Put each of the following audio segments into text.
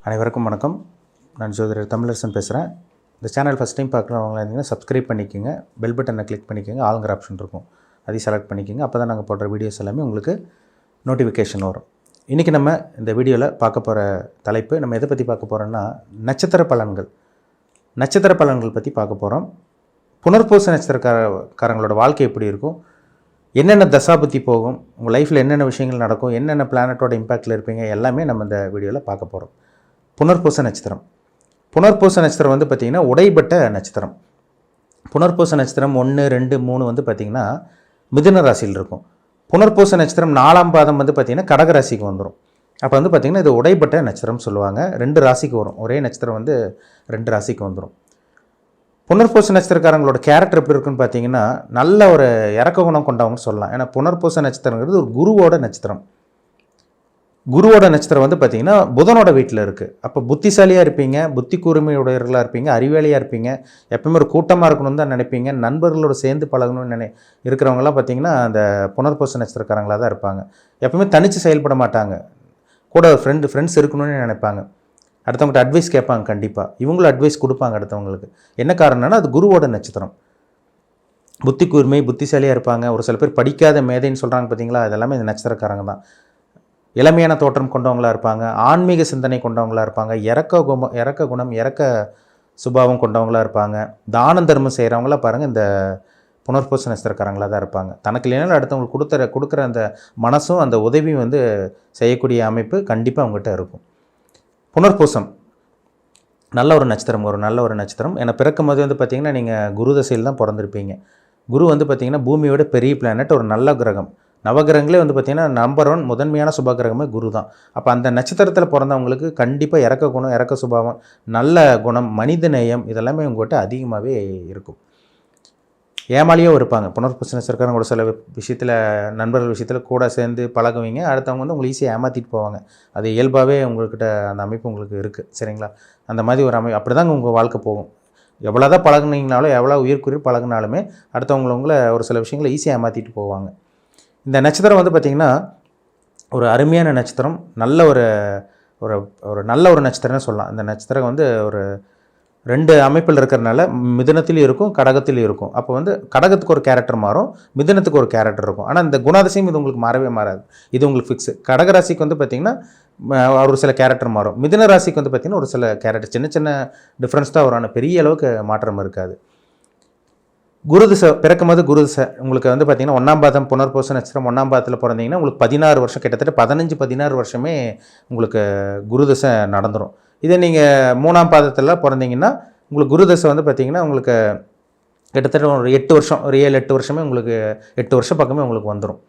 அனைவருக்கும் வணக்கம். நான் ஜோதிடர் தமிழரசன் பேசுகிறேன். இந்த சேனல் ஃபஸ்ட் டைம் பார்க்குறவங்களா இருந்தீங்கன்னா சப்ஸ்கிரைப் பண்ணிக்கோங்க, பெல் பட்டனை கிளிக் பண்ணிக்கோங்க, ஆளுங்கிற ஆப்ஷன் இருக்கும், அதையும் செலக்ட் பண்ணிக்கோங்க. அப்போ தான் நாங்கள் போடுற வீடியோஸ் எல்லாமே உங்களுக்கு நோட்டிஃபிகேஷன் வரும். இன்றைக்கி நம்ம இந்த வீடியோவில் பார்க்க போகிற தலைப்பு, நம்ம எதை பற்றி பார்க்க போகிறோன்னா நட்சத்திர பலன்கள் பற்றி பார்க்க போகிறோம். புனர்பூச நட்சத்திரக்காரங்களோட வாழ்க்கை எப்படி இருக்கும், என்னென்ன தசாபுத்தி போகும், உங்கள் லைஃப்பில் என்னென்ன விஷயங்கள் நடக்கும், என்னென்ன பிளானட்டோட இம்பேக்டில் இருப்பீங்க, எல்லாமே நம்ம இந்த வீடியோவில் பார்க்க போகிறோம். புனர்பூச நட்சத்திரம் வந்து பார்த்திங்கன்னா உடைபட்ட நட்சத்திரம். புனர்பூச நட்சத்திரம் 1, 2, 3 வந்து பார்த்திங்கன்னா மிதுன ராசியில் இருக்கும். புனர்பூச நட்சத்திரம் 4ஆம் பாதம் வந்து பார்த்திங்கன்னா கடக ராசிக்கு வந்துடும். அப்போ வந்து பார்த்திங்கன்னா இது உடைபட்ட நட்சத்திரம் சொல்லுவாங்க. 2 ராசிக்கு வரும். ஒரே நட்சத்திரம் வந்து 2 ராசிக்கு வந்துடும். புனர்பூச நட்சத்திரக்காரங்களோட கேரக்டர் எப்படி இருக்குன்னு பார்த்தீங்கன்னா நல்ல ஒரு இறக்க குணம் கொண்டவங்கன்னு சொல்லலாம். ஏன்னா புனர்பூச நட்சத்திரங்கிறது ஒரு குருவோட நட்சத்திரம் வந்து பார்த்திங்கன்னா புதனோட வீட்டில் இருக்குது. அப்போ புத்திசாலியாக இருப்பீங்க, புத்தி கூர்மையுடையவர்களாக இருப்பீங்க, அறிவாளியாக இருப்பீங்க, எப்பவுமே ஒரு கூட்டமாக இருக்கணும்னு தான் நினைப்பீங்க, நண்பர்களோட சேர்ந்து பழகணும்னு இருக்கிறவங்களாம் பார்த்திங்கன்னா அந்த புனர்பூச நட்சத்திரக்காரங்களாக தான் இருப்பாங்க. எப்பவுமே தனித்து செயல்பட மாட்டாங்க, கூட ஒரு ஃப்ரெண்ட்ஸ் இருக்கணும்னு நினைப்பாங்க, அடுத்தவங்கள்ட்ட அட்வைஸ் கேட்பாங்க. கண்டிப்பாக இவங்களும் அட்வைஸ் கொடுப்பாங்க அடுத்தவங்களுக்கு. என்ன காரணம்னா அது குருவோட நட்சத்திரம். புத்தி கூர்மை, புத்திசாலியாக இருப்பாங்க. ஒரு சில பேர் படிக்காத மேதைன்னு சொல்கிறாங்க பார்த்தீங்களா, அதெல்லாமே இந்த நட்சத்திரக்காரங்க தான். இளமையான தோற்றம் கொண்டவங்களாக இருப்பாங்க, ஆன்மீக சிந்தனை கொண்டவங்களாக இருப்பாங்க, இறக்க குணம், இறக்க சுபாவம் கொண்டவங்களாக இருப்பாங்க, தான தர்மம் செய்கிறவங்களாம் பாருங்கள் இந்த புனர்பூச நட்சத்திரக்காரங்களாக தான் இருப்பாங்க. தனக்கு இல்லைனாலும் அடுத்தவங்களுக்கு கொடுக்குற அந்த மனசும் அந்த உதவியும் வந்து செய்யக்கூடிய அமைப்பு கண்டிப்பாக அவங்ககிட்ட இருக்கும். புனர்பூசம் நல்ல ஒரு நட்சத்திரம். ஏன்னா பிறக்கும் போது வந்து பார்த்திங்கன்னா நீங்கள் குரு தசையில் தான் பிறந்திருப்பீங்க. குரு வந்து பார்த்திங்கன்னா பூமியோட பெரிய பிளானட், ஒரு நல்ல கிரகம். நவகிரகங்களே வந்து பார்த்திங்கன்னா நம்பர் 1 முதன்மையான சுபகிரகமே குரு தான். அப்போ அந்த நட்சத்திரத்தில் பிறந்தவங்களுக்கு கண்டிப்பாக இறக்க குணம், இறக்க சுபாவம், நல்ல குணம், மனித நேயம் இதெல்லாமே உங்கள்கிட்ட அதிகமாகவே இருக்கும். ஏமாலியும் இருப்பாங்க. புனர்பூச நட்சத்திரக்காரங்க ஒரு சில விஷயத்தில், நண்பர்கள் விஷயத்தில் கூட சேர்ந்து பழகுவீங்க, அடுத்தவங்க வந்து உங்களை ஈஸியாக ஏமாற்றிட்டு போவாங்க. அது இயல்பாகவே உங்கள்கிட்ட அந்த அமைப்பு உங்களுக்கு இருக்குது. சரிங்களா? அந்த மாதிரி ஒரு அமைப்பு அப்படி தாங்க உங்கள் வாழ்க்கை போகும். எவ்வளோ தான் பழகுனீங்கனாலும், எவ்வளோ உயிர்க்குயிர் பழகுனாலுமே அடுத்தவங்களை ஒரு சில விஷயங்களை ஈஸியாக ஏமாற்றிட்டு போவாங்க. இந்த நட்சத்திரம் வந்து பார்த்திங்கன்னா ஒரு அருமையான நட்சத்திரம், நல்ல ஒரு நட்சத்திரம்னு சொல்லலாம். இந்த நட்சத்திரம் வந்து ஒரு 2 அமைப்பில் இருக்கிறனால மிதுனத்திலையும் இருக்கும், கடகத்திலையும் இருக்கும். அப்போ வந்து கடகத்துக்கு ஒரு கேரக்டர் மாறும், மிதுனத்துக்கு ஒரு கேரக்டர் இருக்கும். ஆனால் இந்த குணாதிசயம் இது உங்களுக்கு மாறாது. இது உங்களுக்கு ஃபிக்ஸு. கடகராசிக்கு வந்து பார்த்திங்கன்னா ஒரு சில கேரக்டர் மாறும். மிதுன ராசிக்கு வந்து பார்த்திங்கன்னா ஒரு சில கேரக்டர் சின்ன டிஃப்ரென்ஸ் தான் வரும். ஆனால் பெரிய அளவுக்கு மாற்றம் இருக்காது. குருதிசை பிறக்கும்போது குருதிசை உங்களுக்கு வந்து பார்த்திங்கன்னா 1ஆம் பாதம் புனர்பூச நட்சத்திரம் 1ஆம் பாதத்தில் பிறந்தீங்கன்னா உங்களுக்கு 16 வருஷம், கிட்டத்தட்ட 15-16 வருஷமே உங்களுக்கு குருதிசை நடந்துடும். இதே நீங்கள் 3ஆம் பாதத்தில் பிறந்தீங்கன்னா உங்களுக்கு குருதிசை வந்து பார்த்திங்கன்னா உங்களுக்கு கிட்டத்தட்ட ஒரு 8 வருஷம், ஒரு 7-8 வருஷமே உங்களுக்கு 8 வருஷம் பக்கமே உங்களுக்கு வந்துடும்.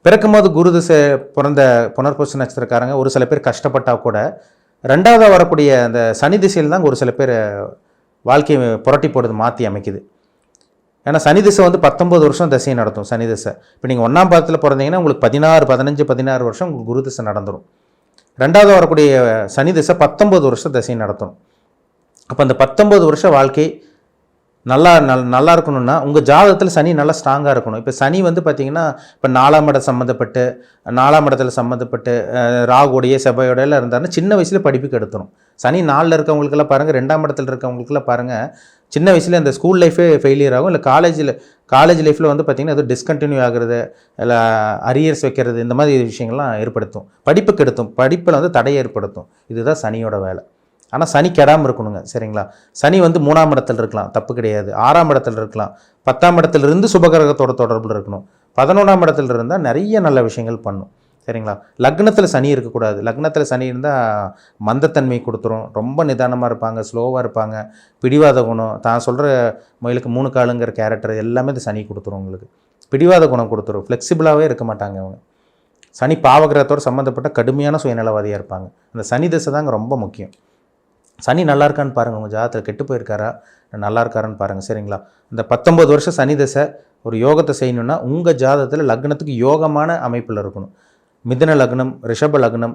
பிறக்கும்போது குருதிசை பிறந்த புனர்பூச நட்சத்திரக்காரங்க ஒரு சில பேர் கஷ்டப்பட்டால் கூட 2ஆவதாக வரக்கூடிய அந்த சனி திசையில் தான் ஒரு சில பேர் வாழ்க்கையை புரட்டி போடுறது, மாற்றி அமைக்குது. ஏன்னா சனி திசை வந்து 19 வருஷம் திசையை நடத்தும். சனி திசை இப்போ நீங்கள் 1ஆம் பாதத்தில் பிறந்தீங்கன்னா உங்களுக்கு 15-16 வருஷம் உங்களுக்கு குரு திசை நடந்துடும். 2ஆவது வரக்கூடிய சனி திசை 19 வருஷம் திசையை நடத்தும். அப்போ அந்த 19 வருஷம் வாழ்க்கை நல்லா இருக்கணும்னா உங்கள் ஜாதகத்தில் சனி நல்லா ஸ்ட்ராங்காக இருக்கணும். இப்போ சனி வந்து பார்த்திங்கன்னா இப்போ 4ஆம் இடத்துல சம்மந்தப்பட்டு ராகுடைய செவ்வாயோடையெல்லாம் இருந்தாருன்னா சின்ன வயசில் படிப்புக்கு எடுத்துரும். சனி 4ல் இருக்கவங்களுக்கெல்லாம் பாருங்கள், 2ஆம் இடத்துல இருக்கவங்களுக்கெல்லாம் பாருங்கள் சின்ன வயசில் அந்த ஸ்கூல் லைஃபே ஃபெயிலியர் ஆகும். இல்லை காலேஜ் லைஃப்பில் வந்து பார்த்திங்கன்னா அது டிஸ்கண்டினியூ ஆகிறது, இல்லை அரியர்ஸ் வைக்கிறது, இந்த மாதிரி விஷயங்கள்லாம் ஏற்படுத்தும். படிப்புக்கு எடுத்தும், படிப்பில் வந்து தடையை ஏற்படுத்தும். இதுதான் சனியோட வேலை. ஆனால் சனி கெடாமல் இருக்கணுங்க. சரிங்களா? சனி வந்து 3ஆம் இடத்துல இருக்கலாம், தப்பு கிடையாது. 6ஆம் இடத்துல இருக்கலாம், 10ஆம் இடத்துலேருந்து சுபகிரகத்தோட தொடர்பில் இருக்கணும். 11ஆம் இடத்துல இருந்தால் நிறைய நல்ல விஷயங்கள் பண்ணும். சரிங்களா? லக்னத்தில் சனி இருக்கக்கூடாது. லக்னத்தில் சனி இருந்தால் மந்தத்தன்மை கொடுத்துரும். ரொம்ப நிதானமாக இருப்பாங்க, ஸ்லோவாக இருப்பாங்க, பிடிவாத குணம், தான் சொல்கிற முயலுக்கு 3 காலுங்கிற கேரக்டர் எல்லாமே இந்த சனி கொடுத்துரும். உங்களுக்கு பிடிவாத குணம் கொடுத்துரும். ஃப்ளெக்சிபிளாகவே இருக்க மாட்டாங்க அவங்க. சனி பாவகிரகத்தோடு சம்மந்தப்பட்ட கடுமையான சுயநலவாதியாக இருப்பாங்க. அந்த சனி திசை தாங்க ரொம்ப முக்கியம். சனி நல்லா இருக்கான்னு பாருங்கள், உங்கள் ஜாதகத்தில் கெட்டு போயிருக்காரா நல்லா இருக்காரான்னு பாருங்கள். சரிங்களா? இந்த 19 வருஷம் சனி திசை ஒரு யோகத்தை செய்யணுன்னா உங்கள் ஜாதகத்தில் லக்னத்துக்கு யோகமான அமைப்பில் இருக்கணும். மிதுன லக்னம், ரிஷப லக்னம்,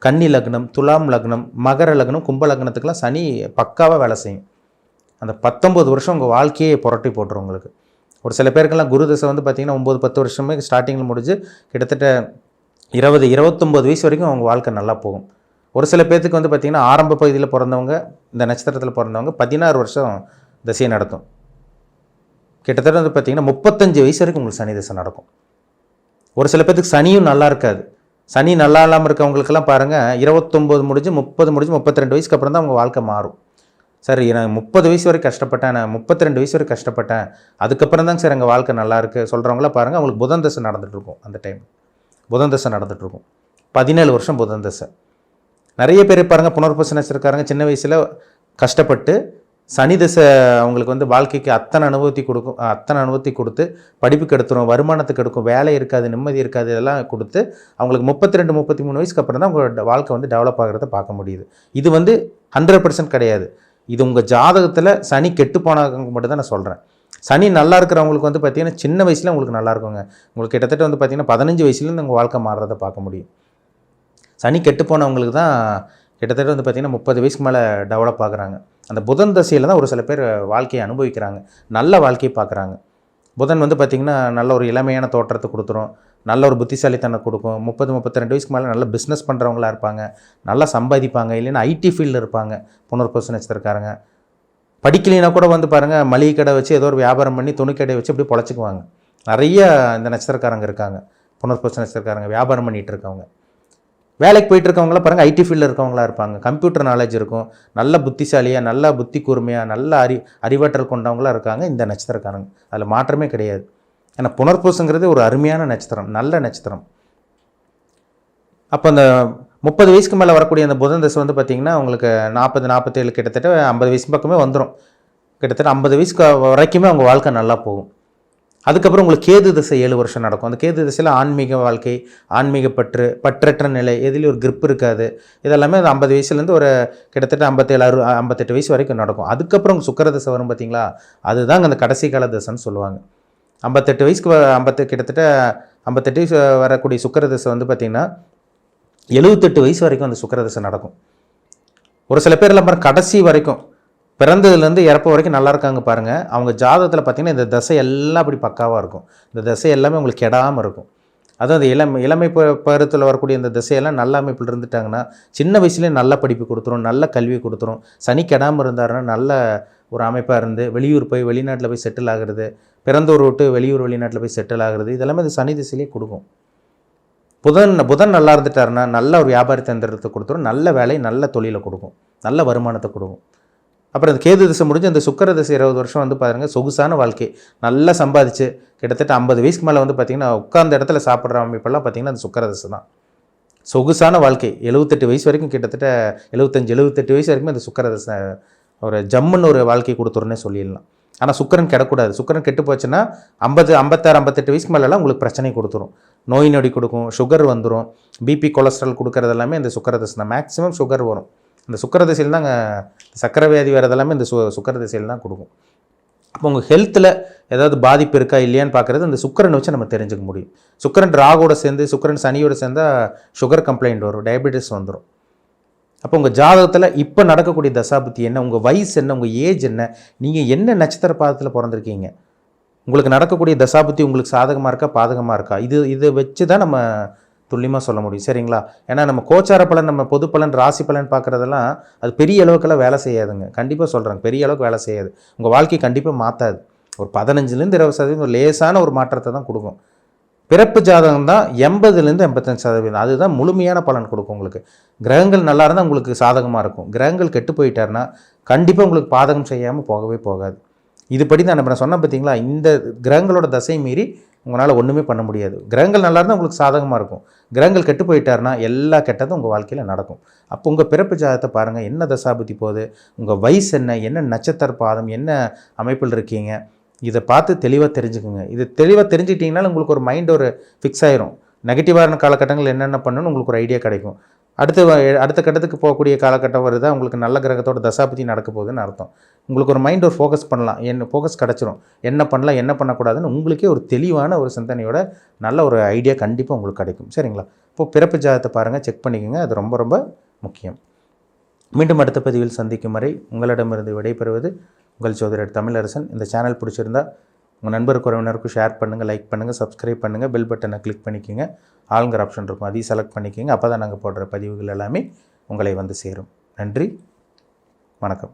கன்னி லக்னம், துலாம் லக்னம், மகர லக்னம், கும்ப லக்னத்துக்கெல்லாம் சனி பக்காவாக வேலை செய்யும். அந்த 19 வருஷம் உங்கள் வாழ்க்கையை புரட்டி போட்டுரும் உங்களுக்கு. ஒரு சில பேருக்கெல்லாம் குரு தசை வந்து பார்த்திங்கன்னா 9-10 வருஷமே ஸ்டார்டிங்கில் முடிஞ்சு கிட்டத்தட்ட 20-29 வயசு வரைக்கும் அவங்க வாழ்க்கை நல்லா போகும். ஒரு சில பேர்த்துக்கு வந்து பார்த்திங்கன்னா ஆரம்ப பகுதியில் பிறந்தவங்க, இந்த நட்சத்திரத்தில் பிறந்தவங்க 16 வருஷம் தசையை நடத்தும். கிட்டத்தட்ட வந்து பார்த்திங்கன்னா 35 வயசு வரைக்கும் உங்களுக்கு சனி தசை நடக்கும். ஒரு சில பேர்த்துக்கு சனியும் நல்லா இருக்காது. சனி நல்லா இல்லாமல் இருக்கவங்களுக்கெல்லாம் பாருங்கள் 29 முடிஞ்சு 30 முடிஞ்சு 32 வயசுக்கு அப்புறம் தான் அவங்க வாழ்க்கை மாறும். சார் நான் 30 வயசு வரைக்கும் கஷ்டப்பட்டேன், நான் 32 வயசு வரைக்கும் கஷ்டப்பட்டேன், அதுக்கப்புறம் தாங்க சார் எங்கள் வாழ்க்கை நல்லாயிருக்கு சொல்கிறவங்களாம் பாருங்கள், அவங்களுக்கு புதன் தசை நடந்துகிட்ருக்கும். அந்த டைம் புதன் தசை நடந்துகிட்ருக்கும். 17 வருஷம் புதன் தசை. நிறைய பேர் பாருங்கள் புனர்பூச நட்சத்திரக்காரங்க சின்ன வயசில் கஷ்டப்பட்டு சனி தசை அவங்களுக்கு வந்து வாழ்க்கைக்கு அத்தனை அனுபவத்தை கொடுத்து படிப்புக்கு எடுத்துரும், வருமானத்துக்கு எடுக்கும், வேலை இருக்காது, நிம்மதி இருக்காது, இதெல்லாம் கொடுத்து அவங்களுக்கு 32 33 வயசுக்கு அப்புறம் தான் அவங்களோட வாழ்க்கை வந்து டெவலப் ஆகிறத பார்க்க முடியுது. இது வந்து 100% கிடையாது. இது உங்கள் ஜாதகத்தில் சனி கெட்டு போனவங்க மட்டும் தான் நான் சொல்கிறேன். சனி நல்லா இருக்கிறவங்களுக்கு வந்து பார்த்திங்கன்னா சின்ன வயசில் உங்களுக்கு நல்லா இருக்குங்க. உங்களுக்கு கிட்டத்தட்ட வந்து பார்த்திங்கன்னா 15 வயசுலேருந்து உங்கள் வாழ்க்கை மாறுறதை பார்க்க முடியும். சனி கெட்டு போனவங்களுக்கு தான் கிட்டத்தட்ட வந்து பார்த்திங்கன்னா 30 வயசுக்கு மேலே டெவலப் ஆகுறாங்க. அந்த புதன் தசையில் தான் ஒரு சில பேர் வாழ்க்கையை அனுபவிக்கிறாங்க, நல்ல வாழ்க்கையை பார்க்குறாங்க. புதன் வந்து பார்த்திங்கன்னா நல்ல ஒரு இளமையான தோற்றத்தை கொடுத்துரும், நல்ல ஒரு புத்திசாலித்தனம் கொடுக்கும். 30-32 வயசுக்கு மேலே நல்ல பிஸ்னஸ் பண்ணுறவங்களா இருப்பாங்க, நல்லா சம்பாதிப்பாங்க. இல்லைன்னா ஐடி ஃபீல்டில் இருப்பாங்க புனர்பூச நட்சத்திரக்காரங்க. படிக்கலைன்னா கூட வந்து பாருங்கள் மளிகை கடை வச்சு ஏதோ ஒரு வியாபாரம் பண்ணி துணிக்கடை வச்சு அப்படி பொழைச்சிக்குவாங்க. நிறைய இந்த நட்சத்திரக்காரங்க இருக்காங்க, புனர்பூச நட்சத்திரக்காரங்க வியாபாரம் பண்ணிகிட்டு இருக்கவங்க. வேலைக்கு போயிட்டு இருக்கவங்களாம் பாருங்கள் ஐடி ஃபீல்டில் இருக்கவங்களா இருப்பாங்க, கம்ப்யூட்டர் நாலேஜ் இருக்கும், நல்ல புத்திசாலியாக, நல்ல புத்தி கூர்மையாக, நல்ல அறிவாற்றல் கொண்டவங்களாக இருக்காங்க இந்த நட்சத்திரக்காரங்க. அதில் மாற்றமே கிடையாது. ஏன்னா புனர்பூசங்கிறது ஒரு அருமையான நட்சத்திரம், நல்ல நட்சத்திரம். அப்போ அந்த 30 வயசுக்கு மேலே வரக்கூடிய அந்த புதன் தசை வந்து பார்த்திங்கன்னா உங்களுக்கு 40-47 கிட்டத்தட்ட 50 வயசு பக்கமே வந்துடும். கிட்டத்தட்ட 50 வயசுக்கு வரைக்குமே அவங்க வாழ்க்கை நல்லா போகும். அதுக்கப்புறம் உங்களுக்கு கேது தசை 7 வருஷம் நடக்கும். அந்த கேது தசையில் ஆன்மீக வாழ்க்கை, ஆன்மீக பற்றற்ற நிலை, எதுலேயும் ஒரு கிரிப் இருக்காது. இதெல்லாமே அந்த 50 வயசுலேருந்து ஒரு கிட்டத்தட்ட 57 58 வயசு வரைக்கும் நடக்கும். அதுக்கப்புறம் சுக்கிர தசை வரும் பார்த்திங்களா, அதுதாங்க அந்த கடைசி கால தசைன்னு சொல்லுவாங்க. 58 வயசுக்கு கிட்டத்தட்ட 58 வயசு வரக்கூடிய சுக்கிர தசை வந்து பார்த்திங்கன்னா 78 வயசு வரைக்கும் அந்த சுக்கிர தசை நடக்கும். ஒரு சில பேர்லாம் பாருங்கள் கடைசி வரைக்கும் பிறந்ததுலேருந்து இறப்பு வரைக்கும் நல்லா இருக்காங்க பாருங்கள். அவங்க ஜாதகத்தில் பார்த்திங்கன்னா இந்த தசை எல்லாம் அப்படி பக்காவாக இருக்கும். இந்த தசை எல்லாமே உங்களுக்கு கெடாமல் இருக்கும். அதுவும் அந்த இளமை பருவத்தில் வரக்கூடிய இந்த திசையெல்லாம் நல்ல அமைப்பில் இருந்துட்டாங்கன்னா சின்ன வயசுலேயே நல்ல படிப்பு கொடுத்துரும், நல்ல கல்வி கொடுத்துரும். சனி கெடாமல் இருந்தாருன்னா நல்ல ஒரு அமைப்பாக இருந்து வெளியூர் போய் வெளிநாட்டில் போய் செட்டில் ஆகிறது, பிறந்தூர் விட்டு வெளியூர் வெளிநாட்டில் போய் செட்டில் ஆகிறது, இதெல்லாமே இந்த சனி திசையிலே கொடுக்கும். புதன் நல்லா இருந்துட்டாருன்னா நல்ல ஒரு வியாபார தந்திரத்தை கொடுத்துரும், நல்ல வேலை, நல்ல தொழிலை கொடுக்கும், நல்ல வருமானத்தை கொடுக்கும். அப்புறம் அந்த கேது திசை முடிஞ்சு அந்த சுக்கிர திசை 20 வருஷம் வந்து பாருங்கள் சொகுசான வாழ்க்கை, நல்லா சம்பாதிச்சு கிட்டத்தட்ட 50 வயசுக்கு மேலே வந்து பார்த்திங்கன்னா உட்கார்ந்த இடத்துல சாப்பிட்ற அமைப்பெல்லாம் பார்த்திங்கன்னா அந்த சுக்கிர திசை தான். சொகுசான வாழ்க்கை 78 வயசு வரைக்கும், கிட்டத்தட்ட 75-78 வயசு வரைக்கும் அந்த சுக்கிர திசை ஒரு ஜம்முன்னு ஒரு வாழ்க்கை கொடுத்துருன்னே சொல்லிடலாம். ஆனால் சுக்கிரன் கெடக்கூடாது. சுக்கிரன் கெட்டு போச்சுன்னா 50, 56, 58 வயசுக்கு மேலெல்லாம் உங்களுக்கு பிரச்சனை கொடுத்துரும், நோய் நொடி கொடுக்கும், சுகர் வந்துடும், பிபி கொலஸ்ட்ரால் கொடுக்கறது எல்லாமே இந்த சுக்கிர திசை தான். மேக்ஸிமம் சுகர் வரும் இந்த சுக்கிர திசையில் தாங்க. சக்கரை வியாதி வரது எல்லாமே இந்த சுக்கிர திசையில் தான் கொடுக்கும். அப்போ உங்கள் ஹெல்த்தில் ஏதாவது பாதிப்பு இருக்கா இல்லையான்னு பார்க்குறது இந்த சுக்கிரனை வச்சு நம்ம தெரிஞ்சுக்க முடியும். சுக்கிரன் ராகோட சேர்ந்து சுக்கிரன் சனியோட சேர்ந்தால் சுகர் கம்ப்ளைண்ட் வரும், டயபெட்டிஸ் வந்துடும். அப்போ உங்கள் ஜாதகத்தில் இப்போ நடக்கக்கூடிய தசாபுத்தி என்ன, உங்கள் வயசு என்ன, உங்கள் ஏஜ் என்ன, நீங்கள் என்ன நட்சத்திர பாதத்தில் பிறந்திருக்கீங்க, உங்களுக்கு நடக்கக்கூடிய தசாபுத்தி உங்களுக்கு சாதகமாக இருக்கா பாதகமாக இருக்கா, இதை வச்சு தான் நம்ம துல்லியமாக சொல்ல முடியும். சரிங்களா? ஏன்னா நம்ம கோச்சார பலன், நம்ம பொது பலன், ராசி பலன் பார்க்குறதெல்லாம் அது பெரிய அளவுக்கெல்லாம் வேலை செய்யாதுங்க. கண்டிப்பாக சொல்கிறாங்க, பெரிய அளவுக்கு வேலை செய்யாது. உங்கள் வாழ்க்கையை கண்டிப்பாக மாற்றாது. ஒரு 15-20% 20% லேசான ஒரு மாற்றத்தை தான் கொடுக்கும். பிறப்பு ஜாதகம் தான் 80-85%. அதுதான் முழுமையான பலன் கொடுக்கும். உங்களுக்கு கிரகங்கள் நல்லா இருந்தால் உங்களுக்கு சாதகமாக இருக்கும். கிரகங்கள் கெட்டு போயிட்டாருன்னா கண்டிப்பாக உங்களுக்கு பாதகம் செய்யாமல் போகவே போகாது. இதுபடி தான் நம்ம சொன்ன பார்த்தீங்களா, இந்த கிரகங்களோட தசை மீறி உங்களால் ஒன்றுமே பண்ண முடியாது. கிரகங்கள் நல்லா இருந்தால் உங்களுக்கு சாதகமாக இருக்கும். கிரகங்கள் கெட்டு போயிட்டாருன்னா எல்லா கெட்டதும் உங்கள் வாழ்க்கையில் நடக்கும். அப்போ உங்கள் பிறப்பு ஜாதகத்தை பாருங்கள், என்ன தசாபுத்தி போகுது, உங்கள் வயசு என்ன நட்சத்திர பாதம், என்ன அமைப்பில் இருக்கீங்க, இதை பார்த்து தெளிவாக தெரிஞ்சுக்குங்க. இது தெளிவாக தெரிஞ்சுக்கிட்டிங்கனால உங்களுக்கு ஒரு மைண்ட் ஒரு ஃபிக்ஸ் ஆயிரும். நெகட்டிவான காலகட்டங்கள் என்னென்ன பண்ணணும்னு உங்களுக்கு ஒரு ஐடியா கிடைக்கும். அடுத்த கட்டத்துக்கு போகக்கூடிய காலகட்டம் வருதா, உங்களுக்கு நல்ல கிரகத்தோட தசாபதி நடக்க போகுதுன்னு அர்த்தம். உங்களுக்கு ஒரு மைண்ட் ஒரு ஃபோக்கஸ் பண்ணலாம், ஃபோக்கஸ் கிடச்சிரும், என்ன பண்ணலாம் என்ன பண்ணக்கூடாதுன்னு உங்களுக்கே ஒரு தெளிவான ஒரு சிந்தனையோட நல்ல ஒரு ஐடியா கண்டிப்பாக உங்களுக்கு கிடைக்கும். சரிங்களா? இப்போது பிறப்பு ஜாதகத்தை பாருங்கள், செக் பண்ணிக்கோங்க, அது ரொம்ப ரொம்ப முக்கியம். மீண்டும் அடுத்த பதிவில் சந்திக்கும் வரை உங்களிடமிருந்து விடைபெறுவது உங்கள் ஜோதிடர் தமிழரசன். இந்த சேனல் பிடிச்சிருந்தா உங்கள் நண்பருக்கு உறவினருக்கும் ஷேர் பண்ணுங்கள், லைக் பண்ணுங்கள், சப்ஸ்கிரைப் பண்ணுங்கள், பெல் பட்டனை கிளிக் பண்ணிக்கோங்க, ஆளுங்கிற ஆப்ஷன் இருக்கும், அதையும் செலக்ட் பண்ணிக்கோங்க. அப்போ தான் நாங்கள் போடுற பதிவுகள் எல்லாமே உங்களை வந்து சேரும். நன்றி, வணக்கம்.